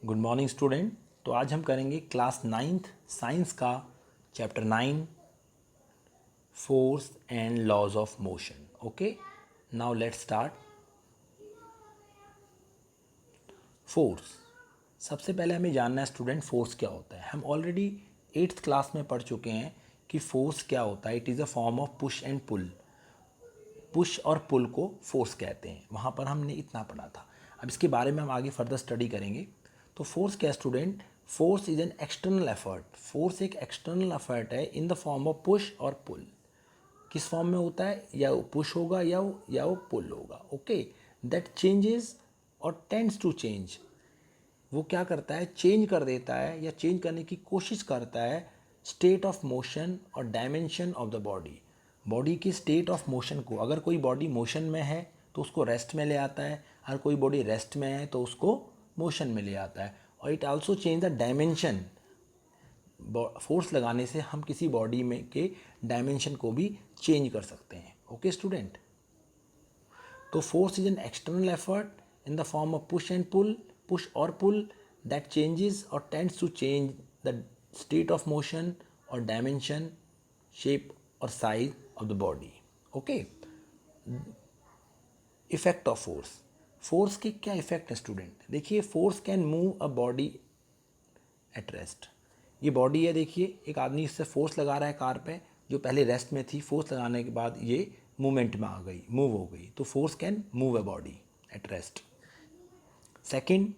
Good morning student. तो आज हम करेंगे क्लास 9th साइंस का chapter 9 force and laws of motion. Okay, now let's start. Force, सबसे पहले हमें जानना है स्टूडेंट फोर्स क्या होता है। हम ऑलरेडी 8th क्लास में पढ़ चुके हैं कि फोर्स क्या होता है। It is a form of push and pull. Push और पुल को फोर्स कहते हैं, वहाँ पर हमने इतना पढ़ा था। अब इसके बारे में हम आगे फर्दर स्टडी करेंगे। तो फोर्स क्या student? Force is an external effort. Force एक एक्सटर्नल एफर्ट है इन द फॉर्म ऑफ पुश और पुल। किस फॉर्म में होता है? या वो पुश होगा या वो पुल होगा। ओके, दैट चेंजेस और टेंड्स टू चेंज। वो क्या करता है? चेंज कर देता है या चेंज करने की कोशिश करता है स्टेट ऑफ मोशन और dimension of the body. Body की स्टेट ऑफ मोशन को, अगर कोई बॉडी मोशन में है तो उसको रेस्ट में ले आता है, अगर कोई बॉडी रेस्ट में है तो उसको मोशन में ले आता है। और it also change the dimension. Force लगाने से हम किसी बॉडी में के डायमेंशन को भी चेंज कर सकते हैं। ओके स्टूडेंट, तो force is an external effort in the form of push and pull, push और पुल, दैट चेंजेस और tends to change the state of motion और डायमेंशन, शेप और size of the body. Okay, effect of force. Force के क्या effect है student? देखिए, force can move a body at rest. ये body है, देखिए एक आदमी इससे फोर्स लगा रहा है कार पे, जो पहले रेस्ट में थी, फोर्स लगाने के बाद ये मूवमेंट में आ गई, मूव हो गई। तो force can move a body at rest. Second,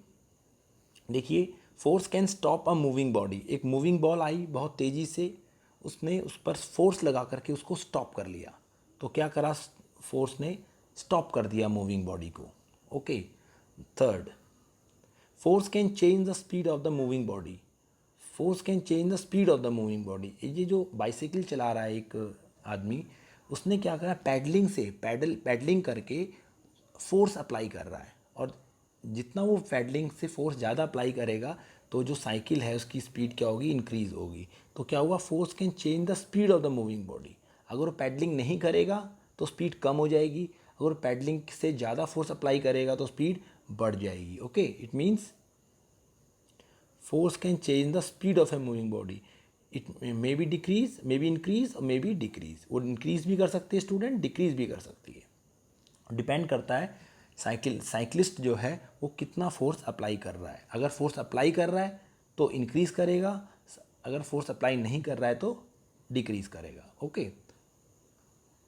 देखिए force can stop a moving body. एक मूविंग बॉल आई बहुत तेज़ी से, उसने उस पर फोर्स लगा करके उसको स्टॉप कर लिया। तो क्या करा? फोर्स ने स्टॉप कर दिया मूविंग बॉडी को। Okay, third, force can change the speed of the moving body. Force can change the speed of the moving body. ये जो बाइसाइकिल चला रहा है एक आदमी, उसने क्या करा? पैडलिंग करके फोर्स अप्लाई कर रहा है, और जितना वो पैडलिंग से फोर्स ज़्यादा अप्लाई करेगा तो जो साइकिल है उसकी स्पीड क्या होगी? इंक्रीज़ होगी। तो क्या हुआ? Force can change the speed of the moving body. अगर वो पैडलिंग नहीं करेगा तो स्पीड कम हो जाएगी, अगर पैडलिंग से ज़्यादा फोर्स अप्लाई करेगा तो स्पीड बढ़ जाएगी। Okay, it means force can change the speed of a moving body. It may be decrease, may be increase और may be decrease। वो इंक्रीज भी कर सकती है स्टूडेंट, डिक्रीज भी कर सकती है। डिपेंड करता है साइकिलिस्ट जो है वो कितना फोर्स अप्लाई कर रहा है। अगर फोर्स अप्लाई कर रहा है तो इंक्रीज करेगा, अगर फोर्स अप्लाई नहीं कर रहा है तो डिक्रीज करेगा। Okay,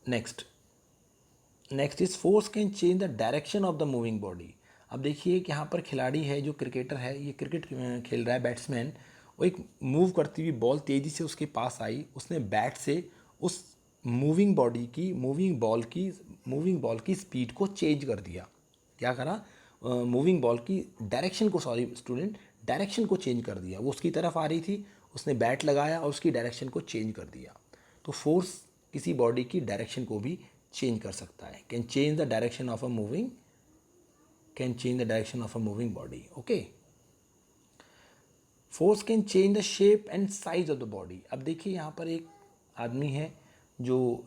next is force can change the direction of the moving body. अब देखिए कि यहाँ पर खिलाड़ी है, जो क्रिकेटर है, ये क्रिकेट खेल रहा है, बैट्समैन। वो एक मूव करती हुई बॉल तेज़ी से उसके पास आई, उसने बैट से उस मूविंग बॉल की स्पीड को चेंज कर दिया। क्या करा? मूविंग बॉल की डायरेक्शन को, सॉरी स्टूडेंट, डायरेक्शन को चेंज कर दिया। वो उसकी तरफ आ रही थी, उसने बैट लगाया और उसकी डायरेक्शन को चेंज कर दिया। तो फोर्स किसी बॉडी की डायरेक्शन को भी चेंज कर सकता है। Can change the direction of a moving body. Okay, force can change the shape and size of the body. अब देखिए यहाँ पर एक आदमी है जो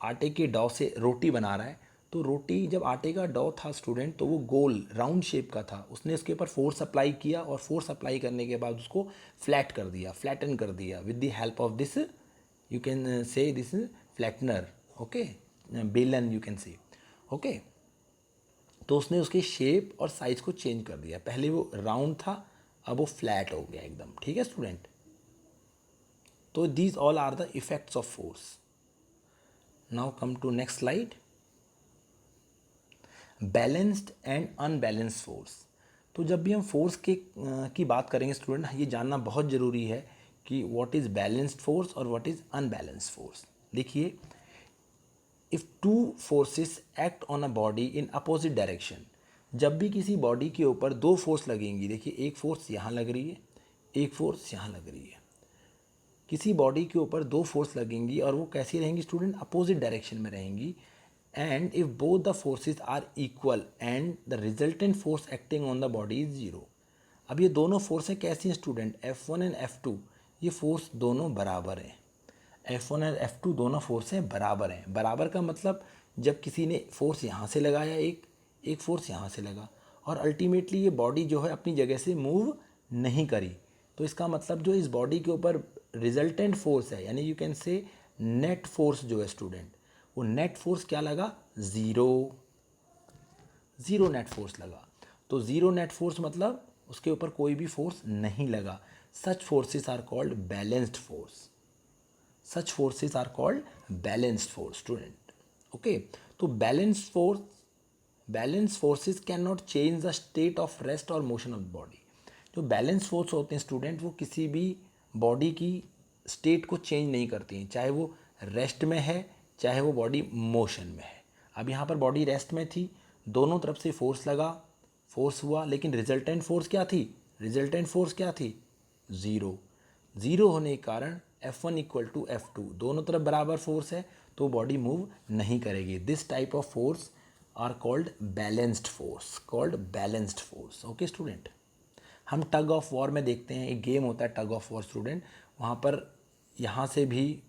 आटे के डो से रोटी बना रहा है। तो रोटी, जब आटे का डो था स्टूडेंट, तो वो गोल राउंड शेप का था। उसने उसके ऊपर फोर्स अप्लाई किया और फोर्स अप्लाई करने के बाद उसको फ्लैटन कर दिया with the help of this, you can say this flattener. Okay, belan you can say. Okay, तो उसने उसकी शेप और साइज को चेंज कर दिया। पहले वो राउंड था, अब वो फ्लैट हो गया एकदम। ठीक है स्टूडेंट, तो these all are the effects of force. Now come to next slide. Balanced and unbalanced force. तो जब भी हम फोर्स की बात करेंगे स्टूडेंट, ये जानना बहुत ज़रूरी है कि व्हाट इज़ बैलेंस्ड फोर्स और व्हाट इज़ अनबैलेंस्ड फोर्स। देखिए, if two forces act on a body in opposite direction. जब भी किसी बॉडी के ऊपर दो फोर्स लगेंगी, देखिए एक फोर्स यहाँ लग रही है, एक फोर्स यहाँ लग रही है। किसी बॉडी के ऊपर दो फोर्स लगेंगी और वो कैसी रहेंगी स्टूडेंट? अपोजिट डायरेक्शन में रहेंगी। And if both the forces are equal and the resultant force acting on the body is zero. अब ये दोनों फोर्सें कैसी हैं स्टूडेंट? F1 एंड F2, ये फोर्स दोनों बराबर हैं। F1 और F2 दोनों फोर्सें बराबर हैं। बराबर का मतलब, जब किसी ने फोर्स यहाँ से लगाया, एक फोर्स यहाँ से लगा, और अल्टीमेटली ये बॉडी जो है अपनी जगह से मूव नहीं करी। तो इसका मतलब जो इस बॉडी के ऊपर रिजल्टेंट फोर्स है, यानी यू कैन से नेट फोर्स जो है स्टूडेंट, वो नेट फोर्स क्या लगा, ज़ीरो नेट फोर्स लगा। तो ज़ीरो नेट फोर्स मतलब उसके ऊपर कोई भी फोर्स नहीं लगा। Such forces are called balanced force. Such forces are called balanced force student. Okay, तो balance forces can not change the state of rest और मोशन ऑफ द बॉडी। जो बैलेंस फोर्स होते हैं स्टूडेंट, वो किसी भी बॉडी की state को चेंज नहीं करती हैं, चाहे वो रेस्ट में है चाहे वो बॉडी मोशन में है। अब यहाँ पर बॉडी रेस्ट में थी, दोनों तरफ से फोर्स लगा, फोर्स हुआ, लेकिन रिजल्टेंट फोर्स क्या थी, रिजल्टेंट फोर्स क्या थी, ज़ीरो होने के कारण F1 इक्वल टू F2, दोनों तरफ बराबर फोर्स है तो बॉडी मूव नहीं करेगी। This type of force are called balanced force. Okay student, हम टग ऑफ वॉर में देखते हैं, एक गेम होता है टग ऑफ वॉर स्टूडेंट, वहाँ पर यहाँ से भी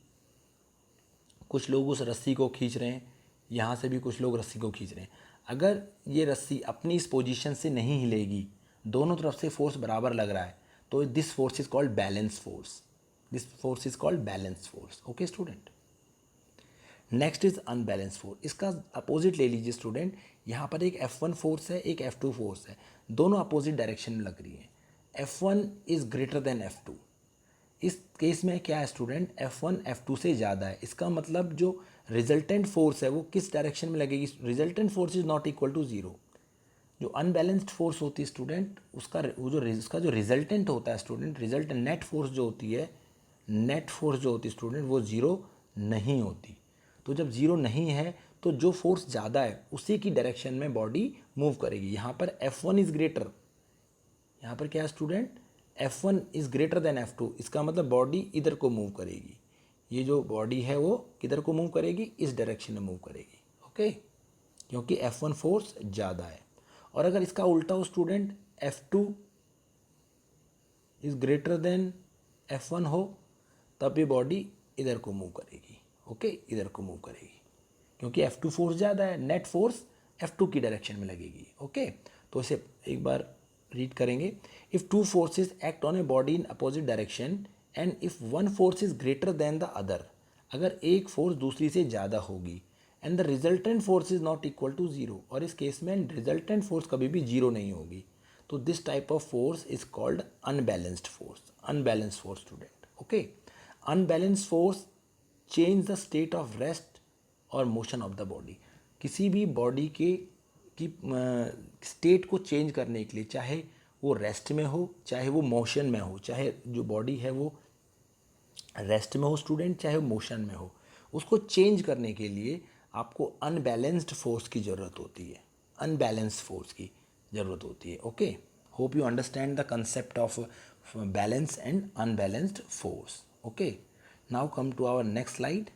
कुछ लोग उस रस्सी को खींच रहे हैं, यहाँ से भी कुछ लोग रस्सी को खींच रहे हैं। अगर ये रस्सी अपनी इस पोजीशन से नहीं हिलेगी, दोनों तरफ से फोर्स बराबर लग रहा है, तो this force is called balance force. Okay student, next is unbalance force. इसका अपोजिट ले लीजिए स्टूडेंट, यहाँ पर एक F1 फोर्स है, एक F2 फोर्स है, दोनों अपोजिट डायरेक्शन में लग रही है। F1 is greater then F2। इस केस में क्या है स्टूडेंट, F1 F2 से ज़्यादा है। इसका मतलब जो रिजल्टेंट फोर्स है वो किस डायरेक्शन में लगेगी, resultant force is not equal to zero. जो अनबैलेंस्ड फोर्स होती है स्टूडेंट, उसका जो रिजल्टेंट होता है स्टूडेंट, नेट फोर्स जो होती है स्टूडेंट, वो ज़ीरो नहीं होती। तो जब ज़ीरो नहीं है तो जो फोर्स ज़्यादा है उसी की डायरेक्शन में बॉडी मूव करेगी। यहाँ पर F1 इज़ ग्रेटर, यहाँ पर क्या है student, F1 is greater than F2, इसका मतलब बॉडी इधर को मूव करेगी। ये जो बॉडी है वो किधर को मूव करेगी, इस डायरेक्शन में मूव करेगी। ओके, क्योंकि F1 फोर्स ज़्यादा है। और अगर इसका उल्टा हो student, F2 is greater than F1 हो, तब ये बॉडी इधर को मूव करेगी। ओके, इधर को मूव करेगी क्योंकि F2 फोर्स ज़्यादा है, नेट फोर्स F2 की डायरेक्शन में लगेगी। ओके, तो इसे एक बार रीड करेंगे। If two forces act on a body in opposite direction and if one force is greater than the other, अगर एक फोर्स दूसरी से ज़्यादा होगी, and the resultant force is not equal to zero, और इस केस में रिजल्टेंट फोर्स कभी भी जीरो नहीं होगी, तो this type of force is called unbalanced force student. Okay, unbalanced force change the state of rest और मोशन ऑफ द बॉडी। किसी भी बॉडी की स्टेट को चेंज करने के लिए, चाहे वो रेस्ट में हो चाहे वो मोशन में हो, चाहे जो बॉडी है वो रेस्ट में हो स्टूडेंट चाहे वो मोशन में हो, उसको चेंज करने के लिए आपको अनबैलेंस्ड फोर्स की ज़रूरत होती है, okay, hope you understand the concept of balance and unbalanced force. Okay, now come to our next slide,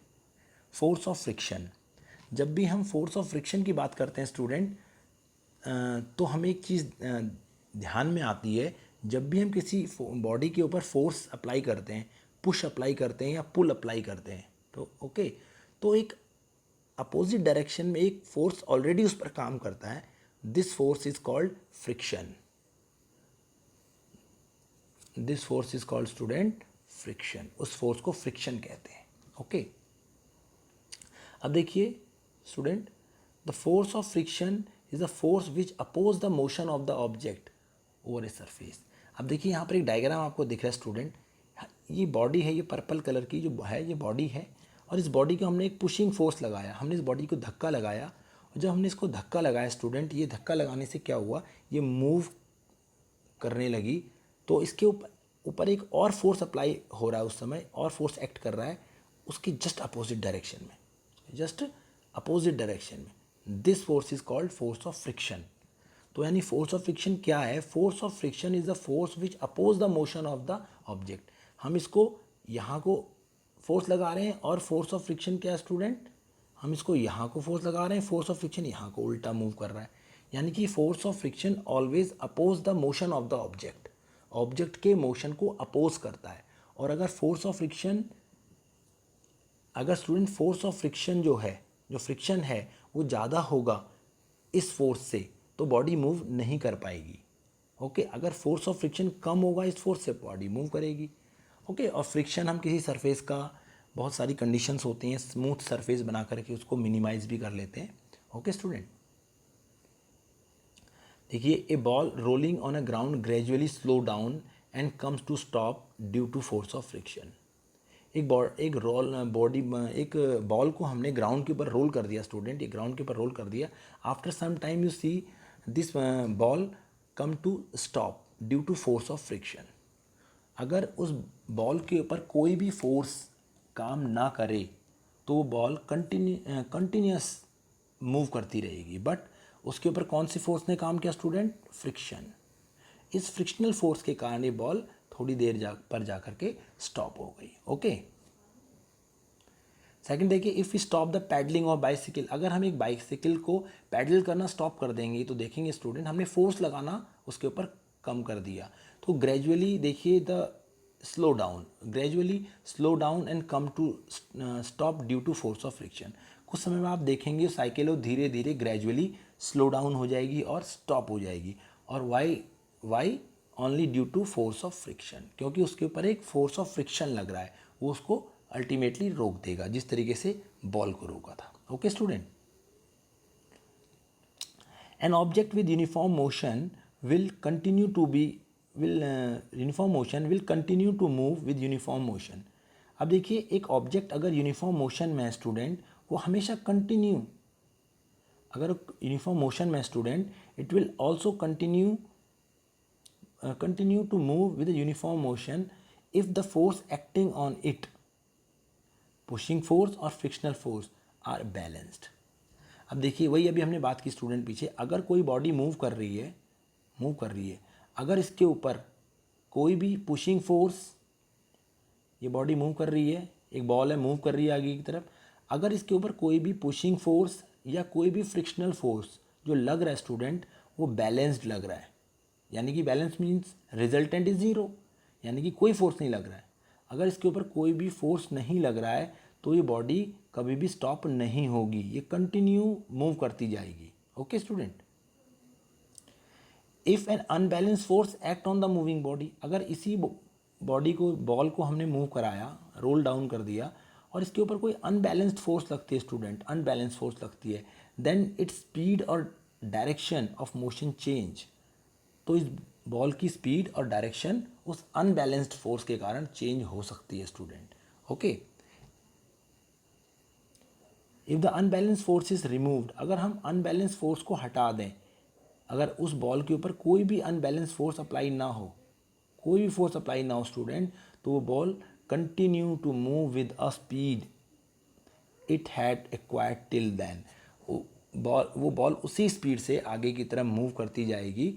force of friction. जब भी हम फोर्स ऑफ फ्रिक्शन की बात करते हैं स्टूडेंट, तो हमें एक चीज़ ध्यान में आती है, जब भी हम किसी बॉडी के ऊपर फोर्स अप्लाई करते हैं, पुश अप्लाई करते हैं या पुल अप्लाई करते हैं, तो ओके, तो एक अपोजिट डायरेक्शन में एक फोर्स ऑलरेडी उस पर काम करता है। This force is called friction. Student friction, उस फोर्स को फ्रिक्शन कहते हैं। ओके, अब देखिए student, the force of friction is the force which oppose the motion of the object over a surface. अब देखिए यहाँ पर एक डायग्राम आपको दिख रहा है स्टूडेंट, ये बॉडी है, ये पर्पल कलर की जो है ये बॉडी है, और इस बॉडी को हमने एक पुशिंग फोर्स लगाया, हमने इस बॉडी को धक्का लगाया, और जब हमने इसको धक्का लगाया स्टूडेंट, ये धक्का लगाने से क्या हुआ, ये मूव करने लगी, तो इसके ऊपर एक और फोर्स अप्लाई हो रहा है उस समय, और फोर्स एक्ट कर रहा है उसकी जस्ट अपोजिट डायरेक्शन में, this force is called force of friction. तो यानी फोर्स ऑफ फ्रिक्शन क्या है, force of friction is the force which oppose the motion of the object. हम इसको यहाँ को फोर्स लगा रहे हैं, और फोर्स ऑफ फ्रिक्शन क्या है स्टूडेंट, हम इसको यहाँ को फोर्स लगा रहे हैं, फोर्स ऑफ फ्रिक्शन यहाँ को उल्टा मूव कर रहा है, यानी कि force of friction always oppose the motion of the object के मोशन को अपोज करता है। और अगर फोर्स ऑफ फ्रिक्शन जो फ्रिक्शन है वो ज़्यादा होगा इस फोर्स से, तो बॉडी मूव नहीं कर पाएगी। ओके, अगर फोर्स ऑफ फ्रिक्शन कम होगा इस फोर्स से, बॉडी मूव करेगी। ओके, और फ्रिक्शन हम किसी सरफेस का, बहुत सारी कंडीशंस होती हैं, स्मूथ सरफेस बना करके उसको मिनिमाइज भी कर लेते हैं। ओके स्टूडेंट, देखिए, a ball rolling on a ground gradually slow down and comes to stop due to force of friction. एक बॉल को हमने ग्राउंड के ऊपर रोल कर दिया स्टूडेंट, एक ग्राउंड के ऊपर रोल कर दिया। After some time you see this ball come to stop due to force of friction. अगर उस बॉल के ऊपर कोई भी फोर्स काम ना करे तो वो बॉल कंटिन्यूस मूव करती रहेगी, बट उसके ऊपर कौन सी फोर्स ने काम किया स्टूडेंट? फ्रिक्शन। इस फ्रिक्शनल फोर्स के कारण ये बॉल थोड़ी देर पर जा करके स्टॉप हो गई। ओके, सेकंड देखिए, if you stop the pedalling of bicycle, अगर हम एक बाइसिकल को पैडल करना स्टॉप कर देंगे तो देखेंगे स्टूडेंट हमने फोर्स लगाना उसके ऊपर कम कर दिया। तो ग्रेजुअली देखिए the gradually slow down and come to stop due to force of friction. कुछ समय में आप देखेंगे साइकिल धीरे धीरे ग्रेजुअली स्लो डाउन हो जाएगी और स्टॉप हो जाएगी। और why only due to force of friction, क्योंकि उसके ऊपर एक फोर्स ऑफ फ्रिक्शन लग रहा है, वो उसको अल्टीमेटली रोक देगा जिस तरीके से बॉल को रोका था। Okay student, an object with uniform motion will continue to move with uniform motion. अब देखिए, एक ऑब्जेक्ट अगर यूनिफॉर्म मोशन में है स्टूडेंट, वो हमेशा कंटिन्यू, अगर यूनिफॉर्म मोशन में student, it will also continue to move with a uniform motion if the force acting on it, pushing force और frictional force, are balanced। अब देखिए, वही अभी हमने बात की स्टूडेंट पीछे, अगर कोई बॉडी मूव कर रही है, अगर इसके ऊपर कोई भी पुशिंग फोर्स, ये बॉडी मूव कर रही है, एक बॉल है मूव कर रही है आगे की तरफ, अगर इसके ऊपर कोई भी पुशिंग फोर्स या कोई भी फ्रिक्शनल फोर्स जो लग रहा है स्टूडेंट, वो बैलेंस्ड लग रहा है, यानी कि balance means resultant is zero, यानी कि कोई फोर्स नहीं लग रहा है। अगर इसके ऊपर कोई भी फोर्स नहीं लग रहा है तो ये बॉडी कभी भी स्टॉप नहीं होगी, ये कंटिन्यू मूव करती जाएगी। Okay student, if an unbalance force act on the moving body, अगर इसी बॉडी को, बॉल को हमने मूव कराया, रोल डाउन कर दिया, और इसके ऊपर कोई अनबैलेंस्ड फोर्स लगती है स्टूडेंट, अनबैलेंस फोर्स लगती है, देन इट्स स्पीड और डायरेक्शन ऑफ मोशन चेंज। तो इस बॉल की स्पीड और डायरेक्शन उस अनबैलेंस्ड फोर्स के कारण चेंज हो सकती है student. Okay, if the unbalance force is removed, अगर हम अनबैलेंस फोर्स को हटा दें, अगर उस बॉल के ऊपर कोई भी अनबैलेंस फोर्स अप्लाई ना हो, कोई भी फोर्स अप्लाई ना हो स्टूडेंट, तो वो ball continue to move with a speed it had acquired till then. वो बॉल उसी स्पीड से आगे की तरफ मूव करती जाएगी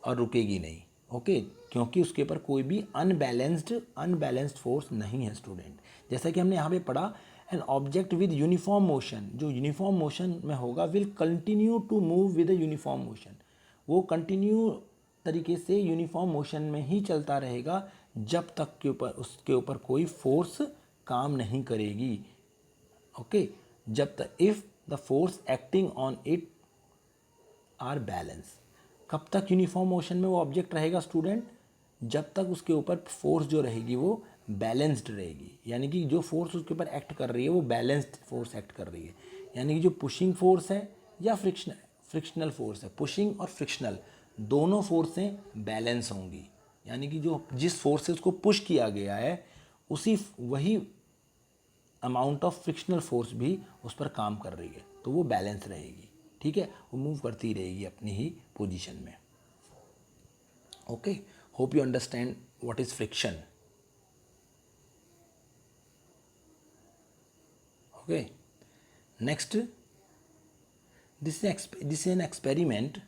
और रुकेगी नहीं। ओके, क्योंकि उसके ऊपर कोई भी अनबैलेंस्ड फोर्स नहीं है स्टूडेंट। जैसा कि हमने यहाँ पे पढ़ा, an object with uniform motion, जो यूनिफॉर्म मोशन में होगा, will continue to move with a uniform motion, वो कंटिन्यू तरीके से यूनिफॉर्म मोशन में ही चलता रहेगा जब तक के ऊपर उसके ऊपर कोई फोर्स काम नहीं करेगी। ओके, जब तक, if the force acting on it are balance, कब तक यूनिफॉर्म मोशन में वो ऑब्जेक्ट रहेगा स्टूडेंट? जब तक उसके ऊपर फोर्स जो रहेगी वो बैलेंस्ड रहेगी, यानी कि जो फोर्स उसके ऊपर एक्ट कर रही है वो बैलेंस्ड फोर्स एक्ट कर रही है, यानी कि जो पुशिंग फोर्स है या फ्रिक्शनल फोर्स है, पुशिंग और फ्रिक्शनल दोनों फोर्सें बैलेंस होंगी, यानी कि जो जिस फोर्स से उसको पुश किया गया है वही अमाउंट ऑफ फ्रिक्शनल फोर्स भी उस पर काम कर रही है, तो वो बैलेंस रहेगी। ठीक है, वो मूव करती रहेगी अपनी ही पोजीशन में। Okay, hope you understand what is friction. Okay, next, this is an experiment,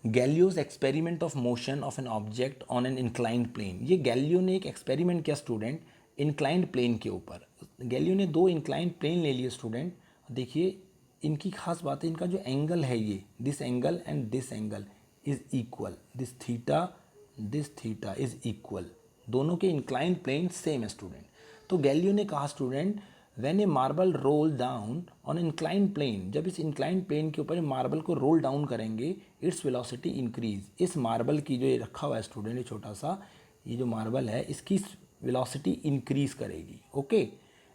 Galileo's experiment of motion of an object on an inclined plane. ये गैलियो ने एक एक्सपेरिमेंट किया स्टूडेंट इंक्लाइंड प्लेन के ऊपर। गैलियो ने 2 इंक्लाइंड प्लेन ले लिए student. देखिए, इनकी खास बात है, इनका जो एंगल है, ये this angle and this angle is equal, this theta is equal, दोनों के इंक्लाइंड प्लेन सेम है स्टूडेंट। तो गैलियो ने कहा student, when a marble roll down on incline plane, जब इस इंक्लाइन प्लेन के ऊपर मार्बल को रोल डाउन करेंगे, इट्स वेलोसिटी इंक्रीज, इस मार्बल की जो ये रखा हुआ है स्टूडेंट, ये छोटा सा ये जो मार्बल है इसकी वेलोसिटी इंक्रीज करेगी। Okay,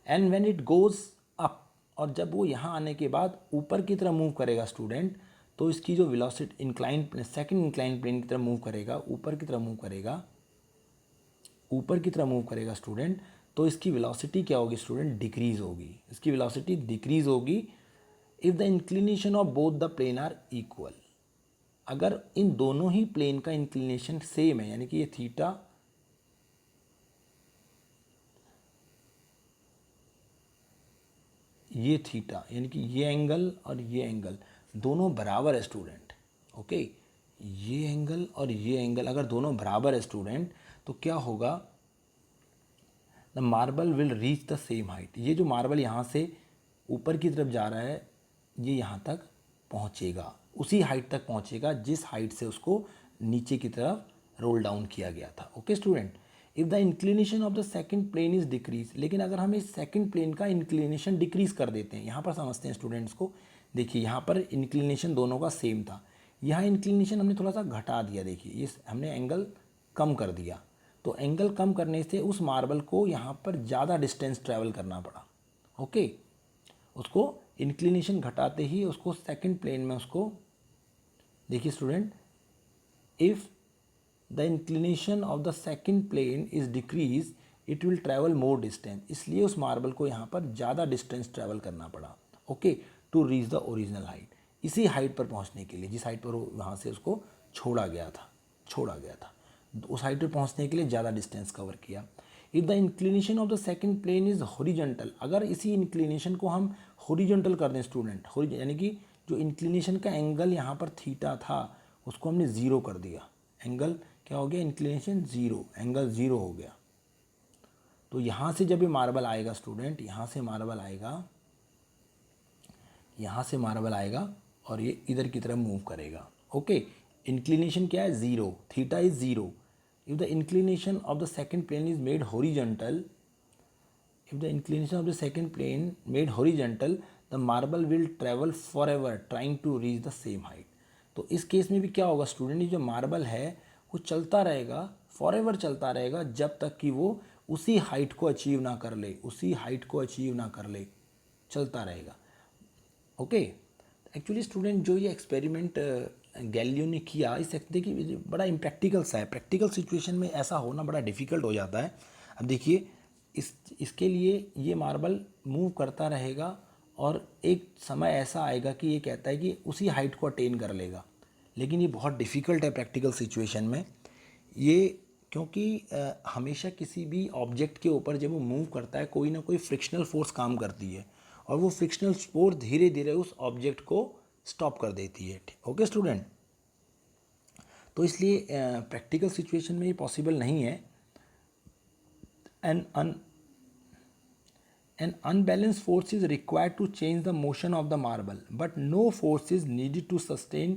and when it goes up, और जब वो यहाँ आने के बाद ऊपर की तरफ मूव करेगा स्टूडेंट, तो इसकी जो velocity incline second incline plane की तरफ मूव करेगा, ऊपर की तरफ मूव करेगा, ऊपर की तरफ मूव करेगा स्टूडेंट, तो इसकी वेलोसिटी क्या होगी स्टूडेंट, डिक्रीज होगी, इसकी वेलोसिटी डिक्रीज होगी if the inclination of both the plane are equal, अगर इन दोनों ही प्लेन का इंक्लिनेशन सेम है, यानी कि ये थीटा यानी कि ये एंगल और ये एंगल दोनों बराबर है स्टूडेंट। ओके, ये एंगल और ये एंगल अगर दोनों बराबर है स्टूडेंट, तो क्या होगा, the marble will reach the same height, ये जो मार्बल यहाँ से ऊपर की तरफ जा रहा है ये यहाँ तक पहुँचेगा, उसी हाइट तक पहुँचेगा जिस हाइट से उसको नीचे की तरफ रोल डाउन किया गया था। Okay student, if the inclination of the second plane is decrease, लेकिन अगर हम इस सेकंड प्लेन का इंक्लिनेशन डिक्रीज कर देते हैं, यहाँ पर समझते हैं स्टूडेंट्स को, देखिए यहाँ पर इंक्लिनेशन दोनों का सेम था, यहाँ इंक्लिनेशन हमने थोड़ा सा घटा दिया, देखिए ये हमने एंगल कम कर दिया, तो एंगल कम करने से उस मार्बल को यहाँ पर ज़्यादा डिस्टेंस ट्रैवल करना पड़ा। ओके, उसको इंक्लिनेशन घटाते ही उसको सेकंड प्लेन में उसको, देखिए student, if the inclination of the second plane is decrease it will travel more distance, इसलिए उस मार्बल को यहाँ पर ज़्यादा डिस्टेंस ट्रैवल करना पड़ा। Okay, to reach the original height, इसी हाइट पर पहुँचने के लिए जिस हाइट पर वहाँ से उसको छोड़ा गया था, उस हाइट पर पहुँचने के लिए ज़्यादा डिस्टेंस कवर किया। If the inclination of the second plane is horizontal, अगर इसी इंक्लिनेशन को हम हॉरिजॉन्टल कर दें स्टूडेंट, यानी कि जो इंक्लिनेशन का एंगल यहाँ पर थीटा था उसको हमने ज़ीरो कर दिया, एंगल क्या हो गया, इंक्लिनेशन ज़ीरो, एंगल ज़ीरो हो गया, तो यहाँ से जब ये मार्बल आएगा स्टूडेंट, यहाँ से मार्बल आएगा और ये इधर की तरफ मूव करेगा। ओके, इंक्लिनेशन क्या है, zero, theta is zero. If the inclination of the second plane is made horizontal, the marble will travel for ever trying to reach the same height, तो इस केस में भी क्या होगा स्टूडेंट, ये जो मार्बल है वो चलता रहेगा, फॉर एवर चलता रहेगा, जब तक कि वो उसी हाइट को अचीव ना कर ले, चलता रहेगा। ओके, एक्चुअली स्टूडेंट जो ये एक्सपेरिमेंट गैलीलियो ने किया, इस देखिए बड़ा इम्प्रैक्टिकल सा है, प्रैक्टिकल सिचुएशन में ऐसा होना बड़ा डिफ़िकल्ट हो जाता है। अब देखिए इसके लिए ये मार्बल मूव करता रहेगा और एक समय ऐसा आएगा कि ये कहता है कि उसी हाइट को अटेन कर लेगा, लेकिन ये बहुत डिफ़िकल्ट है प्रैक्टिकल सिचुएशन में ये, क्योंकि हमेशा किसी भी ऑब्जेक्ट के ऊपर जब वो मूव करता है कोई ना कोई फ्रिक्शनल फोर्स काम करती है, और वो फ्रिक्शनल फोर्स धीरे धीरे उस ऑब्जेक्ट को स्टॉप कर देती है। ओके स्टूडेंट, तो इसलिए प्रैक्टिकल सिचुएशन में ये पॉसिबल नहीं है। An unbalanced force is required to change the motion of the marble, but no force is needed to sustain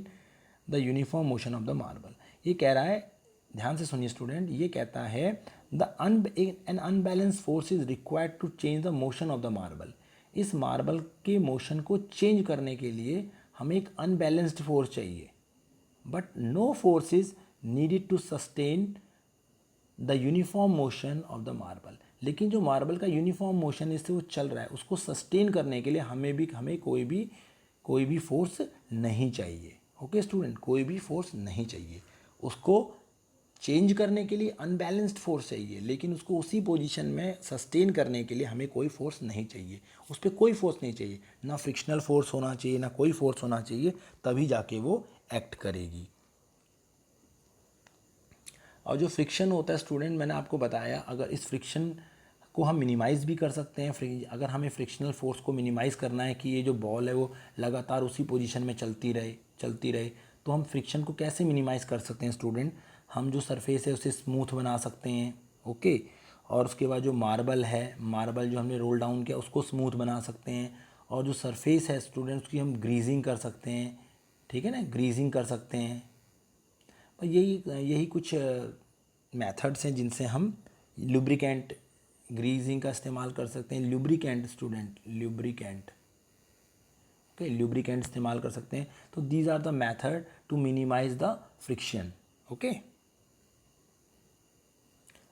the uniform motion of the marble. ये कह रहा है, ध्यान से सुनिए स्टूडेंट, ये कहता है an unbalanced force is required to change the motion of the marble. इस मार्बल के मोशन को चेंज करने के लिए हमें एक अनबैलेंस्ड फोर्स चाहिए, but no force is needed to sustain the uniform motion of the marble, लेकिन जो मार्बल का यूनिफॉर्म मोशन इससे वो चल रहा है उसको सस्टेन करने के लिए हमें कोई भी फोर्स नहीं चाहिए। ओके स्टूडेंट, कोई भी फोर्स नहीं चाहिए, उसको चेंज करने के लिए अनबैलेंस्ड फोर्स चाहिए, लेकिन उसको उसी पोजीशन में सस्टेन करने के लिए हमें कोई फोर्स नहीं चाहिए, उस पर कोई फोर्स नहीं चाहिए, ना फ्रिक्शनल फोर्स होना चाहिए ना कोई फोर्स होना चाहिए, तभी जाके वो एक्ट करेगी। और जो फ्रिक्शन होता है स्टूडेंट, मैंने आपको बताया, अगर इस फ्रिक्शन को हम मिनिमाइज़ भी कर सकते हैं, अगर हमें फ्रिक्शनल फोर्स को मिनिमाइज़ करना है कि ये जो बॉल है वो लगातार उसी पोजीशन में चलती रहे, तो हम फ्रिक्शन को कैसे मिनिमाइज़ कर सकते हैं स्टूडेंट, हम जो सरफेस है उसे स्मूथ बना सकते हैं। ओके, और उसके बाद जो मार्बल जो हमने रोल डाउन किया उसको स्मूथ बना सकते हैं, और जो सरफेस है स्टूडेंट उसकी हम ग्रीजिंग कर सकते हैं, ठीक है ना, ग्रीजिंग कर सकते हैं। यही कुछ मेथड्स हैं जिनसे हम लुब्रिकेंट ग्रीजिंग का इस्तेमाल कर सकते हैं, lubricant student, lubricant, okay, lubricant इस्तेमाल कर सकते हैं। तो these are the method to minimise the friction, okay.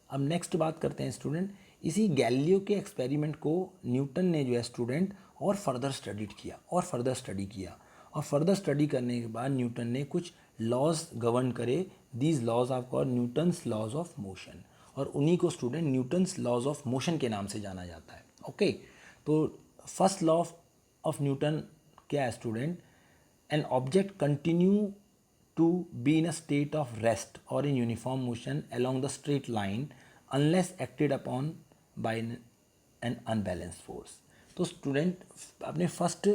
अब नेक्स्ट बात करते हैं स्टूडेंट, इसी गैलीलियो के एक्सपेरिमेंट को न्यूटन ने जो है स्टूडेंट और फर्दर स्टडीड किया, और फर्दर स्टडी किया, और फर्दर स्टडी करने के बाद न्यूटन ने कुछ लॉज गवर्न करे। These laws are called Newton's laws of motion, और उन्हीं को student Newton's laws of motion के नाम से जाना जाता है, ओके। तो फर्स्ट लॉ ऑफ न्यूटन क्या है student? An object continue to be in a state of rest or in uniform motion along the straight line unless acted upon by an unbalanced force। तो student अपने first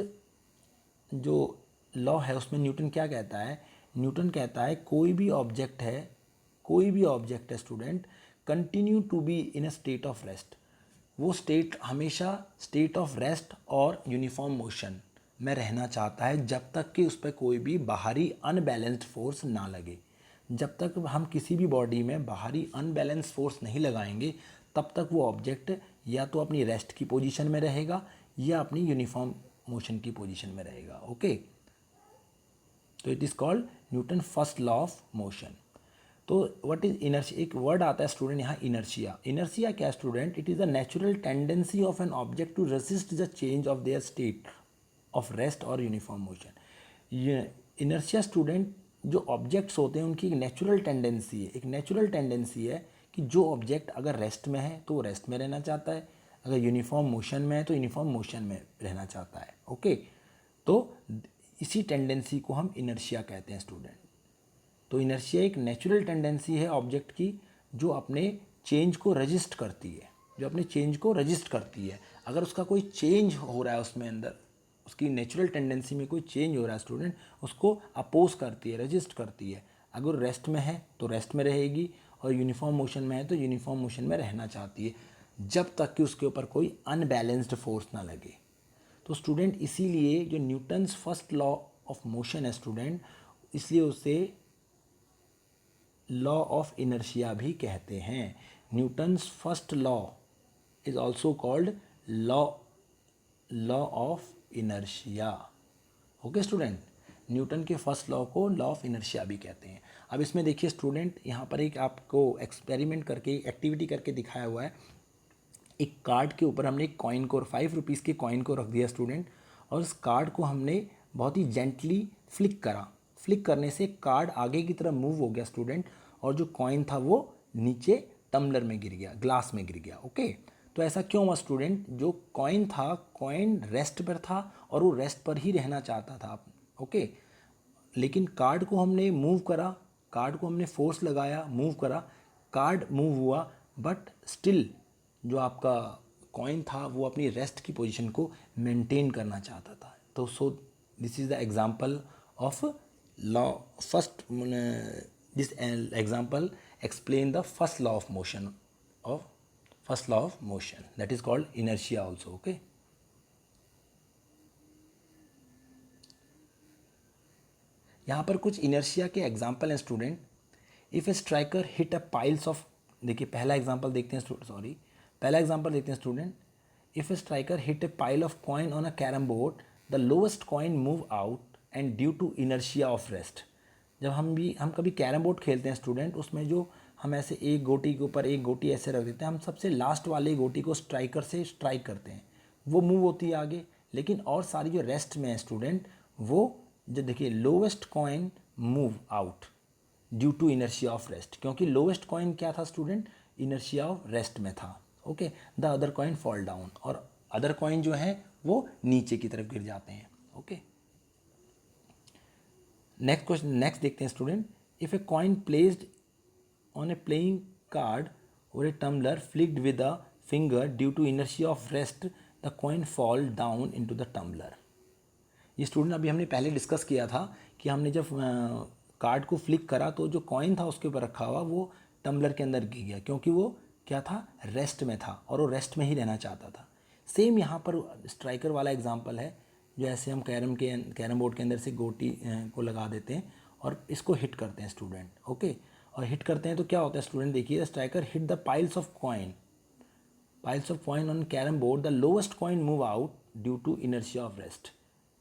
जो law है उसमें Newton क्या कहता है? न्यूटन कहता है कोई भी ऑब्जेक्ट है, कोई भी ऑब्जेक्ट है student, continue to be in a state of rest, वो स्टेट हमेशा स्टेट ऑफ रेस्ट और यूनिफॉर्म मोशन में रहना चाहता है जब तक कि उस पर कोई भी बाहरी अनबैलेंस्ड फोर्स ना लगे। जब तक हम किसी भी बॉडी में बाहरी अनबैलेंस्ड फोर्स नहीं लगाएंगे तब तक वो ऑब्जेक्ट या तो अपनी रेस्ट की पोजीशन में रहेगा या अपनी यूनिफॉर्म मोशन की पोजीशन में रहेगा, ओके। तो it is called Newton first law of motion. तो व्हाट इज इनर्शिया? एक वर्ड आता है स्टूडेंट यहाँ, इनर्शिया। इनर्शिया क्या student? It is the natural tendency of an object to resist the change of their state of rest और uniform motion. ये inertia student जो objects होते हैं उनकी एक नेचुरल टेंडेंसी है, एक नेचुरल टेंडेंसी है कि जो ऑब्जेक्ट अगर रेस्ट में है तो वो रेस्ट में रहना चाहता है, अगर यूनिफॉर्म मोशन में है तो यूनिफॉर्म मोशन में रहना चाहता है, ओके। तो इसी टेंडेंसी को हम इनर्शिया कहते हैं स्टूडेंट। तो इनर्शिया एक नेचुरल टेंडेंसी है ऑब्जेक्ट की जो अपने चेंज को रजिस्ट करती है, जो अपने चेंज को रजिस्ट करती है। अगर उसका कोई चेंज हो रहा है उसमें अंदर, उसकी नेचुरल टेंडेंसी में कोई चेंज हो रहा है स्टूडेंट, उसको अपोज करती है, रजिस्ट करती है। अगर रेस्ट में है तो रेस्ट में रहेगी, और यूनिफॉर्म मोशन में है तो यूनिफॉर्म मोशन में रहना चाहती है जब तक कि उसके ऊपर कोई अनबैलेंस्ड फोर्स ना लगे। तो स्टूडेंट इसीलिए जो Newton's first law of motion है स्टूडेंट, इसलिए उसे लॉ ऑफ इनर्शिया भी कहते हैं। Newton's first law is also called law of inertia, okay student. Newton के फर्स्ट लॉ को लॉ ऑफ इनर्शिया भी कहते हैं। अब इसमें देखिए स्टूडेंट, यहाँ पर एक आपको एक्सपेरिमेंट करके, एक्टिविटी करके दिखाया हुआ है। एक कार्ड के ऊपर हमने एक कॉइन को, 5 रुपीज़ के कॉइन को रख दिया स्टूडेंट, और उस कार्ड को हमने बहुत ही जेंटली फ्लिक करा। फ्लिक करने से कार्ड आगे की तरफ मूव हो गया स्टूडेंट, और जो कॉइन था वो नीचे टम्बलर में गिर गया, ग्लास में गिर गया, ओके। तो ऐसा क्यों हुआ स्टूडेंट? जो कॉइन था, कॉइन रेस्ट पर था और वो रेस्ट पर ही रहना चाहता था, ओके। लेकिन कार्ड को हमने मूव करा, कार्ड को हमने फोर्स लगाया, मूव करा, कार्ड मूव हुआ, बट स्टिल जो आपका कॉइन था वो अपनी रेस्ट की पोजीशन को मेंटेन करना चाहता था। तो so this is the example of law first, this example explain the first law of motion, of first law of motion, that is called inertia also, okay. यहाँ पर कुछ इनर्शिया के एग्जाम्पल हैं student. If A striker hit a piles of, देखिए पहला example देखते हैं पहला एग्जाम्पल देखते हैं student. If A striker hit A pile of coin on a carrom board, the lowest coin move out and due to inertia of rest. जब हम कभी कैरम बोर्ड खेलते हैं स्टूडेंट, उसमें जो हम ऐसे एक गोटी के ऊपर एक गोटी ऐसे रख देते हैं, हम सबसे लास्ट वाले गोटी को स्ट्राइकर से स्ट्राइक करते हैं, वो मूव होती है आगे। लेकिन और सारी जो रेस्ट में है स्टूडेंट, वो जो देखिए lowest coin move out due to inertia of rest, क्योंकि लोवेस्ट कॉइन क्या था स्टूडेंट? इनर्शिया ऑफ रेस्ट में था, okay. The other coin fall down, और अदर कॉइन जो है वो नीचे की तरफ गिर जाते हैं, ओके। नेक्स्ट क्वेश्चन, नेक्स्ट देखते हैं student. If a coin placed on a playing card और a tumbler flicked with a finger due to inertia of rest, the coin fall down into the tumbler. ये student अभी हमने पहले discuss किया था कि हमने जब कार्ड को फ्लिक करा तो जो कॉइन था उसके ऊपर रखा हुआ वो टम्बलर के अंदर गिर गया, क्योंकि वो क्या था? रेस्ट में था, और वो रेस्ट में ही रहना चाहता था। सेम यहाँ पर स्ट्राइकर वाला एग्जांपल है, जो ऐसे हम कैरम बोर्ड के अंदर से गोटी को लगा देते हैं और इसको हिट करते हैं स्टूडेंट, ओके। और हिट करते हैं तो क्या होता है स्टूडेंट? देखिए striker hit the piles of coin, piles of coin on carom board, the lowest coin move out due to inertia of rest,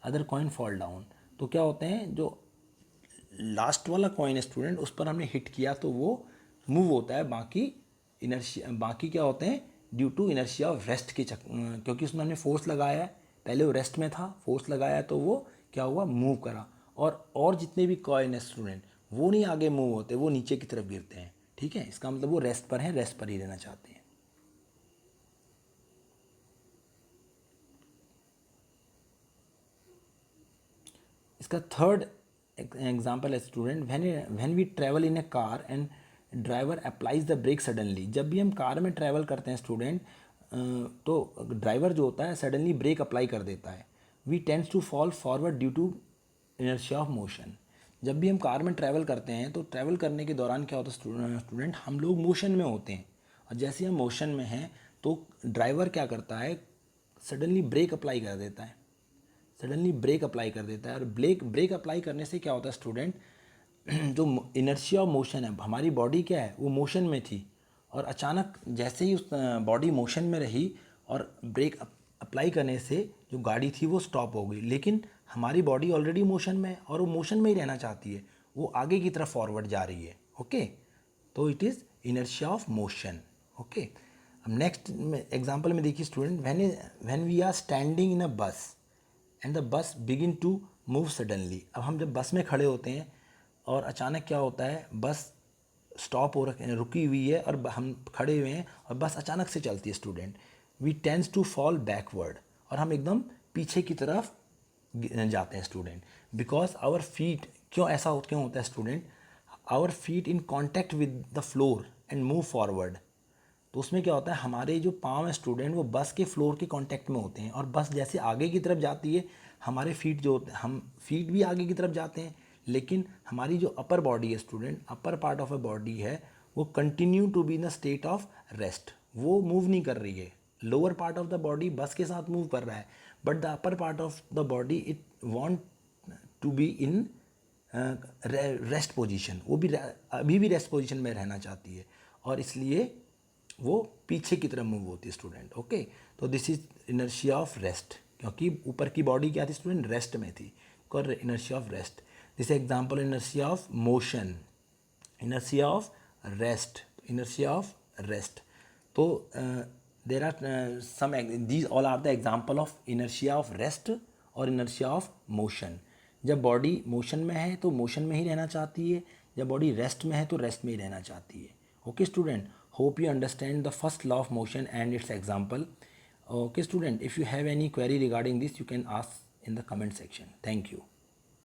other coin fall down. तो क्या होते हैं, जो लास्ट वाला कॉइन है स्टूडेंट, उस पर हमने हिट किया तो वो मूव होता है, बाकी क्या होते हैं due to inertia of rest क्योंकि उसमें हमने फोर्स लगाया है, पहले वो रेस्ट में था, फोर्स लगाया तो वो क्या हुआ, मूव करा। और जितने भी कॉइन है स्टूडेंट वो नहीं आगे मूव होते, वो नीचे की तरफ गिरते हैं। ठीक है, इसका मतलब वो रेस्ट पर हैं, रेस्ट पर ही रहना चाहते हैं। इसका थर्ड एग्जाम्पल है student, when we travel in a car and driver applies the brake suddenly. जब भी हम कार में ट्रैवल करते हैं स्टूडेंट, तो ड्राइवर जो होता है सडनली ब्रेक अप्लाई कर देता है। We tends to fall forward due to inertia of motion. जब भी हम कार में ट्रैवल करते हैं तो ट्रैवल करने के दौरान क्या होता है स्टूडेंट, हम लोग मोशन में होते हैं, और जैसे ही हम मोशन में हैं तो ड्राइवर क्या करता है, सडनली ब्रेक अप्लाई कर देता है, और ब्रेक अप्लाई करने से क्या होता है स्टूडेंट, जो इनर्शिया ऑफ मोशन है, हमारी बॉडी क्या है वो मोशन में थी, और अचानक जैसे ही उस बॉडी मोशन में रही और ब्रेक अप्लाई करने से जो गाड़ी थी वो स्टॉप हो गई, लेकिन हमारी बॉडी ऑलरेडी मोशन में है और वो मोशन में ही रहना चाहती है, वो आगे की तरफ फॉरवर्ड जा रही है। ओके, तो it is inertia of motion. Okay, अब नेक्स्ट एग्जांपल में देखिए student, when we are standing in a bus and the bus begin to move suddenly. अब हम जब बस में खड़े होते हैं और अचानक क्या होता है, बस स्टॉप रुकी हुई है और हम खड़े हुए हैं और बस अचानक से चलती है student, we tends to fall backward, और हम एकदम पीछे की तरफ जाते हैं स्टूडेंट, बिकॉज आवर फीट, क्यों होता है student, our feet in contact with the floor and move forward. तो उसमें क्या होता है, हमारे जो पाँव हैं स्टूडेंट वो बस के फ्लोर के कांटेक्ट में होते हैं, और बस जैसे आगे की तरफ जाती है, हमारे फीट जो होते हैं, हम फीट भी आगे की तरफ जाते हैं, लेकिन हमारी जो अपर बॉडी है student, upper part of a body है, वो continue to be in the state of rest, वो मूव नहीं कर रही है। Lower part of the body bus के साथ मूव कर रहा है, but the upper part of the body it want to be in rest position, वो भी अभी भी रेस्ट पोजिशन में रहना चाहती है, और इसलिए वो पीछे की तरफ मूव होती है स्टूडेंट। ओके, तो this is inertia of rest, क्योंकि ऊपर की बॉडी क्या थी स्टूडेंट, रेस्ट में थी, और inertia of rest. This example inertia of motion, inertia of rest. तो there are some, these all are the example of inertia of rest और इनर्शिया ऑफ मोशन। जब बॉडी मोशन में है तो मोशन में ही रहना चाहती है, जब बॉडी रेस्ट में है तो रेस्ट में ही रहना चाहती है। Okay student, hope you understand the first law of motion and its example. Okay student, if you have any query regarding this, you can ask in the comment section. Thank you.